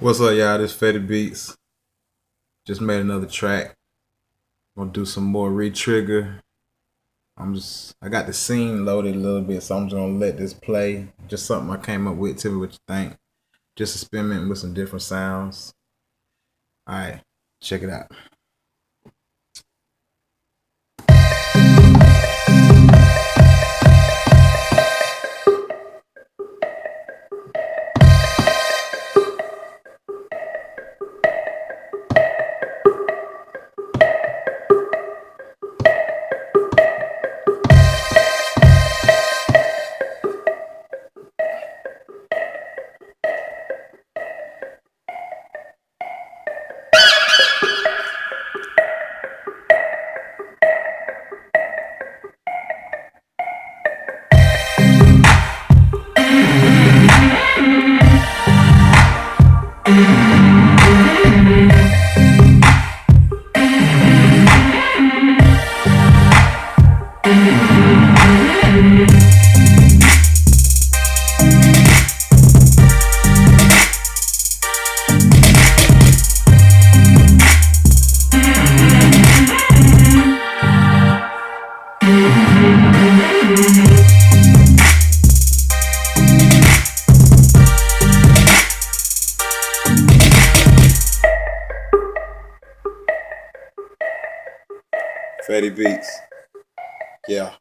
What's up, y'all? This Fettibeatz. Just made another track. Gonna do some more re-trigger. I got the scene loaded a little bit, so I'm just gonna let this play. Just something I came up with. Tell me what you think. Just experimenting with some different sounds. All right, check it out. Fettibeatz. Yeah.